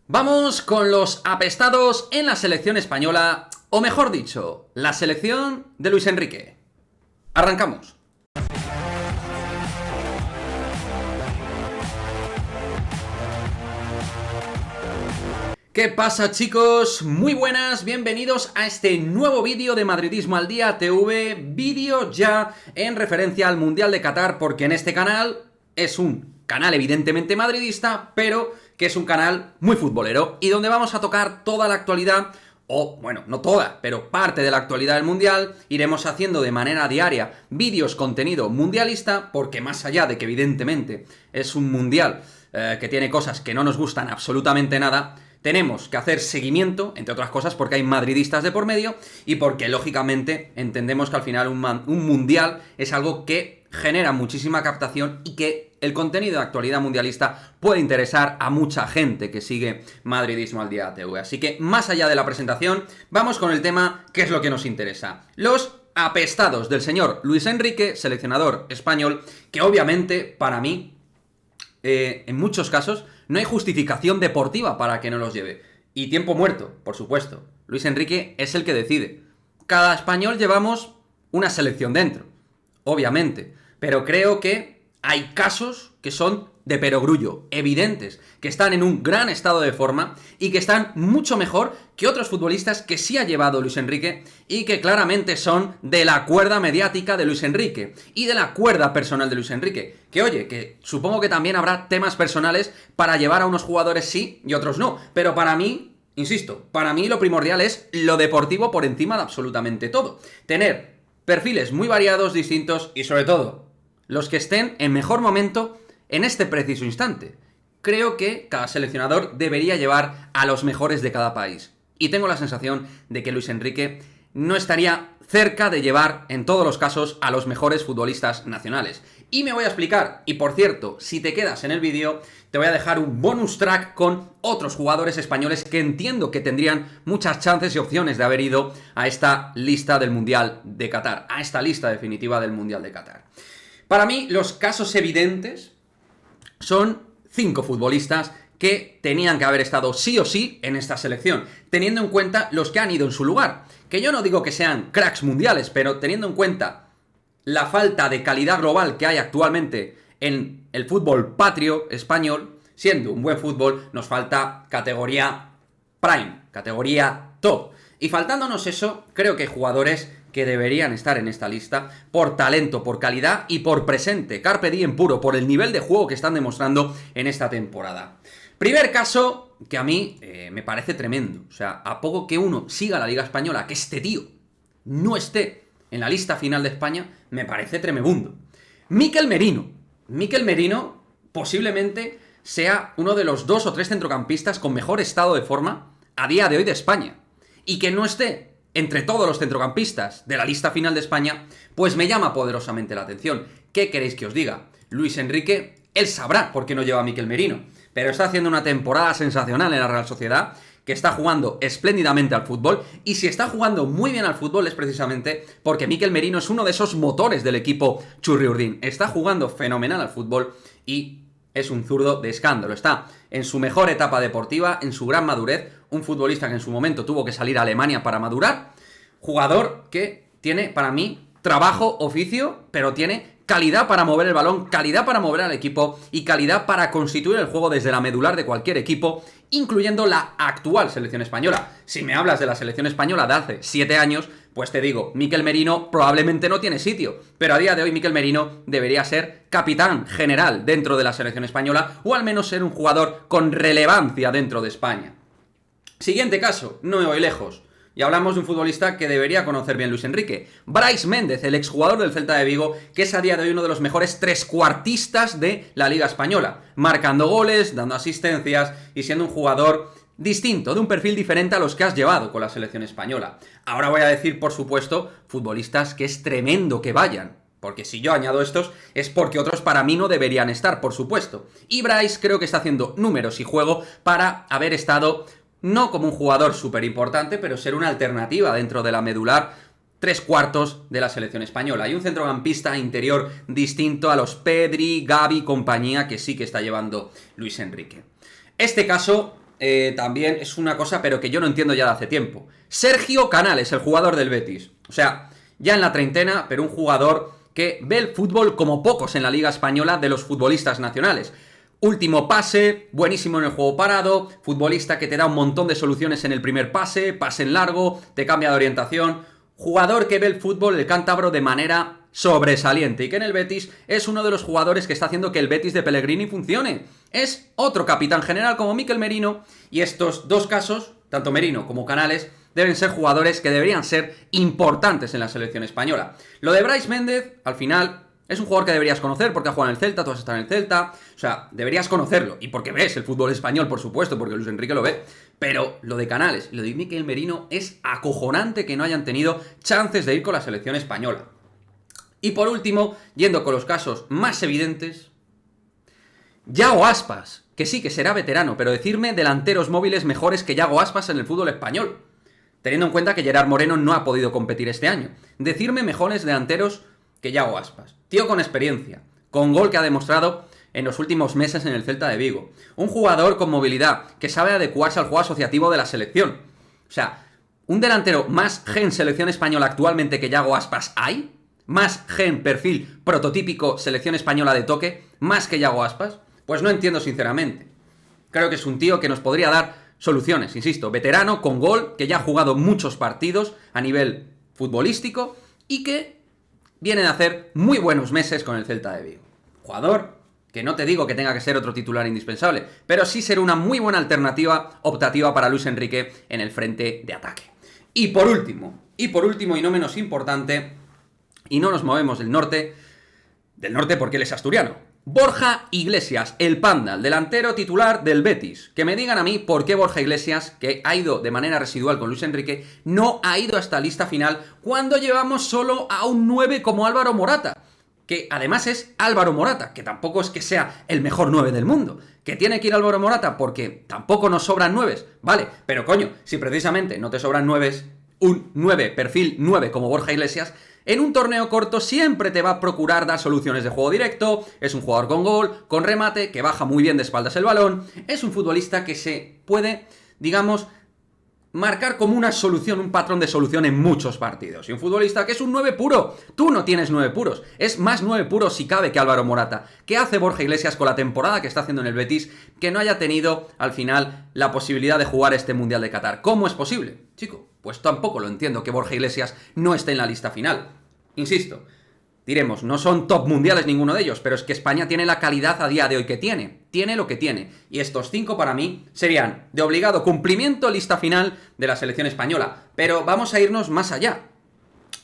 Vamos con los apestados en la selección española, o mejor dicho, la selección de Luis Enrique. Arrancamos. ¿Qué pasa, chicos? Muy buenas, bienvenidos a este nuevo vídeo de Madridismo al Día TV, vídeo ya en referencia al Mundial de Qatar, porque en este canal es un canal evidentemente madridista, pero que es un canal muy futbolero y donde vamos a tocar toda la actualidad, o bueno, no toda, pero parte de la actualidad del Mundial. Iremos haciendo de manera diaria vídeos, contenido mundialista, porque más allá de que evidentemente es un Mundial que tiene cosas que no nos gustan absolutamente nada, tenemos que hacer seguimiento, entre otras cosas, porque hay madridistas de por medio y porque, lógicamente, entendemos que al final un mundial es algo que genera muchísima captación y que el contenido de actualidad mundialista puede interesar a mucha gente que sigue Madridismo al Día TV. Así que, más allá de la presentación, vamos con el tema que es lo que nos interesa. Los apestados del señor Luis Enrique, seleccionador español, que obviamente, para mí, en muchos casos, no hay justificación deportiva para que no los lleve. Y tiempo muerto, por supuesto. Luis Enrique es el que decide. Cada español llevamos una selección dentro, obviamente. Pero creo que hay casos que son de perogrullo, evidentes, que están en un gran estado de forma y que están mucho mejor que otros futbolistas que sí ha llevado Luis Enrique y que claramente son de la cuerda mediática de Luis Enrique y de la cuerda personal de Luis Enrique. Que oye, que supongo que también habrá temas personales para llevar a unos jugadores sí y otros no, pero para mí, insisto, para mí lo primordial es lo deportivo por encima de absolutamente todo. Tener perfiles muy variados, distintos y sobre todo los que estén en mejor momento en este preciso instante. Creo que cada seleccionador debería llevar a los mejores de cada país. Y tengo la sensación de que Luis Enrique no estaría cerca de llevar, en todos los casos, a los mejores futbolistas nacionales. Y me voy a explicar. Y por cierto, si te quedas en el vídeo, te voy a dejar un bonus track con otros jugadores españoles que entiendo que tendrían muchas chances y opciones de haber ido a esta lista del Mundial de Qatar. A esta lista definitiva del Mundial de Qatar. Para mí, los casos evidentes son 5 futbolistas que tenían que haber estado sí o sí en esta selección, teniendo en cuenta los que han ido en su lugar. Que yo no digo que sean cracks mundiales, pero teniendo en cuenta la falta de calidad global que hay actualmente en el fútbol patrio español, siendo un buen fútbol, nos falta categoría prime, categoría top. Y faltándonos eso, creo que hay jugadores que deberían estar en esta lista por talento, por calidad y por presente. Carpe diem puro, por el nivel de juego que están demostrando en esta temporada. Primer caso que a mí me parece tremendo. O sea, a poco que uno siga la Liga Española, que este tío no esté en la lista final de España, me parece tremebundo. Mikel Merino. Mikel Merino posiblemente sea uno de los 2 o 3 centrocampistas con mejor estado de forma a día de hoy de España. Y que no esté entre todos los centrocampistas de la lista final de España, pues me llama poderosamente la atención. ¿Qué queréis que os diga? Luis Enrique, él sabrá por qué no lleva a Mikel Merino, pero está haciendo una temporada sensacional en la Real Sociedad, que está jugando espléndidamente al fútbol, y si está jugando muy bien al fútbol es precisamente porque Mikel Merino es uno de esos motores del equipo Churri-Urdin. Está jugando fenomenal al fútbol y es un zurdo de escándalo. Está en su mejor etapa deportiva, en su gran madurez, un futbolista que en su momento tuvo que salir a Alemania para madurar, jugador que tiene, para mí, trabajo, oficio, pero tiene calidad para mover el balón, calidad para mover al equipo y calidad para constituir el juego desde la medular de cualquier equipo, incluyendo la actual selección española. Si me hablas de la selección española de hace 7 años, pues te digo, Mikel Merino probablemente no tiene sitio, pero a día de hoy Mikel Merino debería ser capitán general dentro de la selección española, o al menos ser un jugador con relevancia dentro de España. Siguiente caso, no me voy lejos. Y hablamos de un futbolista que debería conocer bien Luis Enrique. Brais Méndez, el exjugador del Celta de Vigo, que es a día de hoy uno de los mejores trescuartistas de la Liga Española, marcando goles, dando asistencias y siendo un jugador distinto, de un perfil diferente a los que has llevado con la selección española. Ahora voy a decir, por supuesto, futbolistas que es tremendo que vayan, porque si yo añado estos es porque otros para mí no deberían estar, por supuesto. Y Brais creo que está haciendo números y juego para haber estado no como un jugador súper importante, pero ser una alternativa dentro de la medular 3/4 de la selección española. Y un centrocampista interior distinto a los Pedri, Gavi, compañía, que sí que está llevando Luis Enrique. Este caso también es una cosa, pero que yo no entiendo ya de hace tiempo. Sergio Canales, el jugador del Betis. O sea, ya en la treintena, pero un jugador que ve el fútbol como pocos en la Liga Española de los futbolistas nacionales. Último pase, buenísimo en el juego parado, futbolista que te da un montón de soluciones en el primer pase, pase en largo, te cambia de orientación. Jugador que ve el fútbol, el cántabro, de manera sobresaliente y que en el Betis es uno de los jugadores que está haciendo que el Betis de Pellegrini funcione. Es otro capitán general como Mikel Merino y estos dos casos, tanto Merino como Canales, deben ser jugadores que deberían ser importantes en la selección española. Lo de Brais Méndez, al final, es un jugador que deberías conocer porque ha jugado en el Celta, tú has estado en el Celta, o sea, deberías conocerlo. Y porque ves el fútbol español, por supuesto, porque Luis Enrique lo ve. Pero lo de Canales y lo de Mikel Merino es acojonante que no hayan tenido chances de ir con la selección española. Y por último, yendo con los casos más evidentes, Yago Aspas, que sí que será veterano, pero decirme delanteros móviles mejores que Yago Aspas en el fútbol español, teniendo en cuenta que Gerard Moreno no ha podido competir este año. Decirme mejores delanteros que Yago Aspas. Tío con experiencia, con gol que ha demostrado en los últimos meses en el Celta de Vigo. Un jugador con movilidad, que sabe adecuarse al juego asociativo de la selección. O sea, un delantero más gen selección española actualmente que Yago Aspas hay. Más gen perfil prototípico selección española de toque, más que Yago Aspas. Pues no entiendo sinceramente. Creo que es un tío que nos podría dar soluciones, insisto, veterano, con gol, que ya ha jugado muchos partidos a nivel futbolístico y que viene de hacer muy buenos meses con el Celta de Vigo. Jugador que no te digo que tenga que ser otro titular indispensable, pero sí ser una muy buena alternativa optativa para Luis Enrique en el frente de ataque. Y por último y no menos importante, y no nos movemos del norte porque él es asturiano, Borja Iglesias, el Panda, el delantero titular del Betis. Que me digan a mí por qué Borja Iglesias, que ha ido de manera residual con Luis Enrique, no ha ido a esta lista final cuando llevamos solo a un 9 como Álvaro Morata. Que además es Álvaro Morata, que tampoco es que sea el mejor 9 del mundo. Que tiene que ir Álvaro Morata porque tampoco nos sobran 9, vale, pero coño, si precisamente no te sobran 9, un 9, perfil 9 como Borja Iglesias, en un torneo corto siempre te va a procurar dar soluciones de juego directo, es un jugador con gol, con remate, que baja muy bien de espaldas el balón, es un futbolista que se puede, digamos, marcar como una solución, un patrón de solución en muchos partidos. Y un futbolista que es un 9 puro. Tú no tienes 9 puros. Es más 9 puros si cabe que Álvaro Morata. ¿Qué hace Borja Iglesias con la temporada que está haciendo en el Betis que no haya tenido al final la posibilidad de jugar este Mundial de Qatar? ¿Cómo es posible? Chico, pues tampoco lo entiendo que Borja Iglesias no esté en la lista final. Insisto, diremos, no son top mundiales ninguno de ellos, pero es que España tiene la calidad a día de hoy que tiene. Tiene lo que tiene. Y estos 5 para mí serían de obligado cumplimiento lista final de la selección española. Pero vamos a irnos más allá.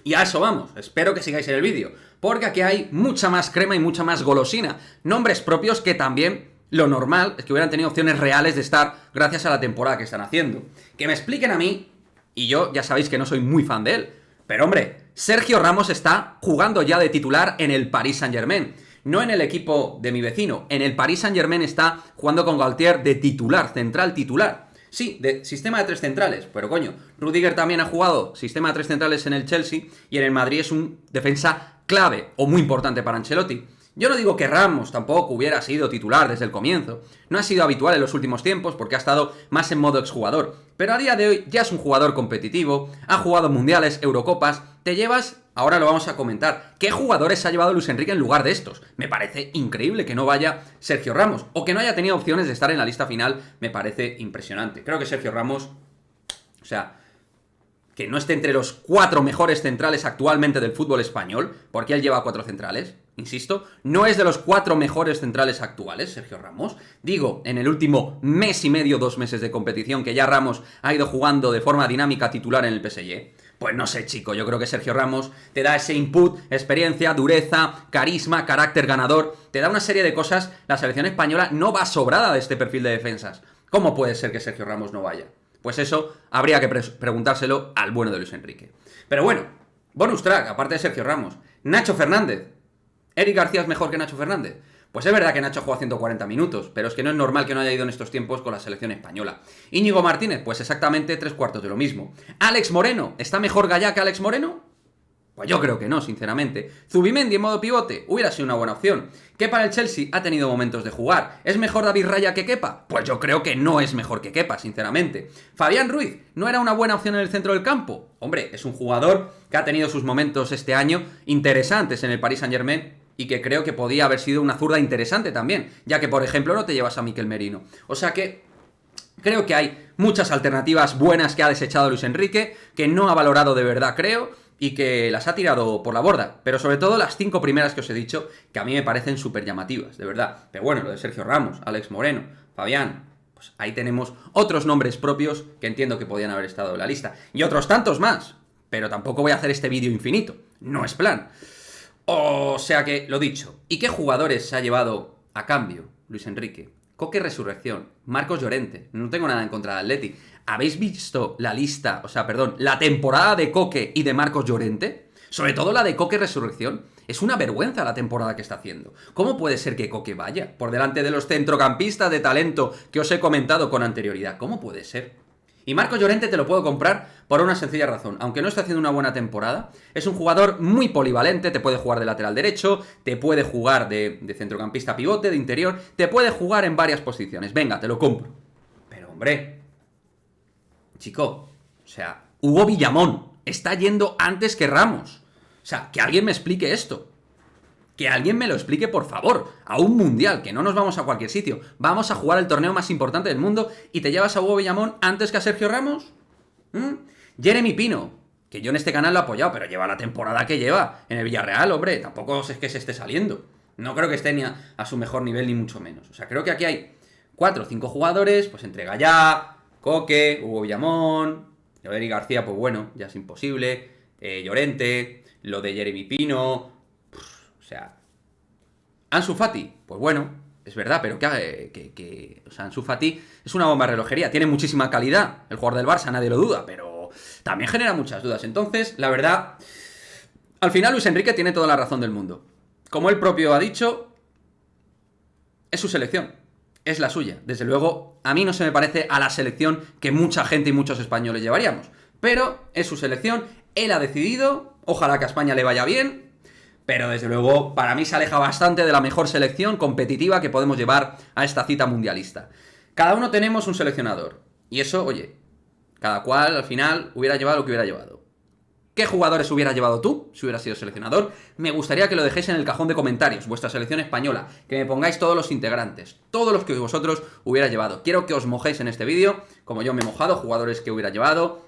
Y a eso vamos. Espero que sigáis en el vídeo. Porque aquí hay mucha más crema y mucha más golosina. Nombres propios que también lo normal es que hubieran tenido opciones reales de estar gracias a la temporada que están haciendo. Que me expliquen a mí, y yo ya sabéis que no soy muy fan de él. Pero hombre, Sergio Ramos está jugando ya de titular en el Paris Saint-Germain. No en el equipo de mi vecino. En el Paris Saint-Germain está jugando con Galtier de titular, central titular. Sí, de sistema de 3 centrales. Pero coño, Rudiger también ha jugado sistema de 3 centrales en el Chelsea y en el Madrid es un defensa clave o muy importante para Ancelotti. Yo no digo que Ramos tampoco hubiera sido titular desde el comienzo. No ha sido habitual en los últimos tiempos porque ha estado más en modo exjugador. Pero a día de hoy ya es un jugador competitivo, ha jugado mundiales, Eurocopas. Te llevas, ahora lo vamos a comentar, ¿qué jugadores ha llevado Luis Enrique en lugar de estos? Me parece increíble que no vaya Sergio Ramos o que no haya tenido opciones de estar en la lista final. Me parece impresionante. Creo que Sergio Ramos, o sea, que no esté entre los 4 mejores centrales actualmente del fútbol español, porque él lleva 4 centrales, insisto, no es de los 4 mejores centrales actuales, Sergio Ramos. Digo, en el último mes y medio, 2 meses de competición, que ya Ramos ha ido jugando de forma dinámica titular en el PSG. Pues no sé, chico, yo creo que Sergio Ramos te da ese input, experiencia, dureza, carisma, carácter ganador, te da una serie de cosas. La selección española no va sobrada de este perfil de defensas. ¿Cómo puede ser que Sergio Ramos no vaya? Pues eso habría que preguntárselo al bueno de Luis Enrique. Pero bueno, bonus track, aparte de Sergio Ramos. Nacho Fernández. ¿Eric García es mejor que Nacho Fernández? Pues es verdad que Nacho juega 140 minutos, pero es que no es normal que no haya ido en estos tiempos con la selección española. Íñigo Martínez, pues exactamente 3/4 de lo mismo. Alex Moreno, ¿está mejor Gallá que Alex Moreno? Pues yo creo que no, sinceramente. Zubimendi en modo pivote hubiera sido una buena opción. Kepa el Chelsea ha tenido momentos de jugar. ¿Es mejor David Raya que Kepa? Pues yo creo que no es mejor que Kepa, sinceramente. Fabián Ruiz, ¿no era una buena opción en el centro del campo? Hombre, es un jugador que ha tenido sus momentos este año interesantes en el Paris Saint-Germain y que creo que podía haber sido una zurda interesante también, ya que, por ejemplo, no te llevas a Mikel Merino. O sea que creo que hay muchas alternativas buenas que ha desechado Luis Enrique, que no ha valorado de verdad, creo, y que las ha tirado por la borda. Pero sobre todo las 5 primeras que os he dicho, que a mí me parecen súper llamativas, de verdad. Pero bueno, lo de Sergio Ramos, Alex Moreno, Fabián, pues ahí tenemos otros nombres propios que entiendo que podían haber estado en la lista. Y otros tantos más. Pero tampoco voy a hacer este vídeo infinito. No es plan. O sea que, lo dicho. ¿Y qué jugadores se ha llevado a cambio Luis Enrique? Coque Resurrección, Marcos Llorente, no tengo nada en contra de Atleti. ¿Habéis visto la lista, la temporada de Coque y de Marcos Llorente? Sobre todo la de Coque Resurrección. Es una vergüenza la temporada que está haciendo. ¿Cómo puede ser que Coque vaya por delante de los centrocampistas de talento que os he comentado con anterioridad? ¿Cómo puede ser? Y Marcos Llorente te lo puedo comprar por una sencilla razón. Aunque no esté haciendo una buena temporada, es un jugador muy polivalente, te puede jugar de lateral derecho, te puede jugar de centrocampista pivote, de interior, te puede jugar en varias posiciones. Venga, te lo compro. Pero hombre, chico, Hugo Villamón está yendo antes que Ramos. Que alguien me explique esto. Que alguien me lo explique, por favor. A un mundial, que no nos vamos a cualquier sitio. Vamos a jugar el torneo más importante del mundo y te llevas a Hugo Villamón antes que a Sergio Ramos. Jeremy Pino, que yo en este canal lo he apoyado, pero lleva la temporada que lleva en el Villarreal, hombre. Tampoco es que se esté saliendo. No creo que esté ni a su mejor nivel, ni mucho menos. Creo que aquí hay 4 o 5 jugadores, pues entre Gallá, Coque, Hugo Villamón, Eric García, pues bueno, ya es imposible. Llorente, lo de Jeremy Pino. Ansu Fati, pues bueno, es verdad, pero Ansu Fati es una bomba de relojería, tiene muchísima calidad, el jugador del Barça, nadie lo duda, pero también genera muchas dudas. Entonces, la verdad, al final Luis Enrique tiene toda la razón del mundo. Como él propio ha dicho, es su selección, es la suya. Desde luego, a mí no se me parece a la selección que mucha gente y muchos españoles llevaríamos, pero es su selección, él ha decidido, ojalá que a España le vaya bien. Pero desde luego, para mí se aleja bastante de la mejor selección competitiva que podemos llevar a esta cita mundialista. Cada uno tenemos un seleccionador. Y eso, oye, cada cual al final hubiera llevado lo que hubiera llevado. ¿Qué jugadores hubieras llevado tú si hubieras sido seleccionador? Me gustaría que lo dejéis en el cajón de comentarios, vuestra selección española, que me pongáis todos los integrantes, todos los que vosotros hubiera llevado. Quiero que os mojéis en este vídeo, como yo me he mojado, jugadores que hubiera llevado,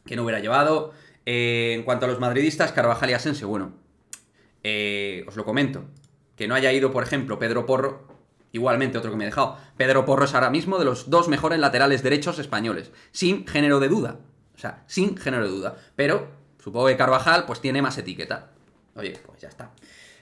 que no hubiera llevado. En cuanto a los madridistas, Carvajal y Asensio, bueno, os lo comento, que no haya ido, por ejemplo, Pedro Porro, igualmente otro que me he dejado. Pedro Porro es ahora mismo de los 2 mejores laterales derechos españoles, sin género de duda. Sin género de duda. Pero supongo que Carvajal pues tiene más etiqueta. Oye, pues ya está.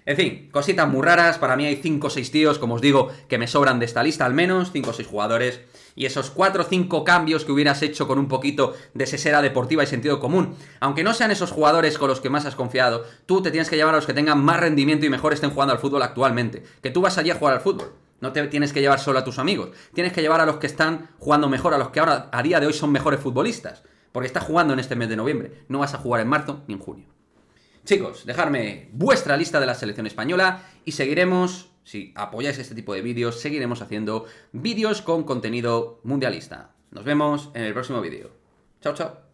En fin, cositas muy raras. Para mí hay 5 o 6 tíos, como os digo, que me sobran de esta lista al menos, 5 o 6 jugadores. Y esos 4 o 5 cambios que hubieras hecho con un poquito de sesera deportiva y sentido común, aunque no sean esos jugadores con los que más has confiado, tú te tienes que llevar a los que tengan más rendimiento y mejor estén jugando al fútbol actualmente. Que tú vas allí a jugar al fútbol. No te tienes que llevar solo a tus amigos. Tienes que llevar a los que están jugando mejor, a los que ahora, a día de hoy, son mejores futbolistas. Porque estás jugando en este mes de noviembre. No vas a jugar en marzo ni en junio. Chicos, dejadme vuestra lista de la selección española y seguiremos, si apoyáis este tipo de vídeos, seguiremos haciendo vídeos con contenido mundialista. Nos vemos en el próximo vídeo. Chao, chao.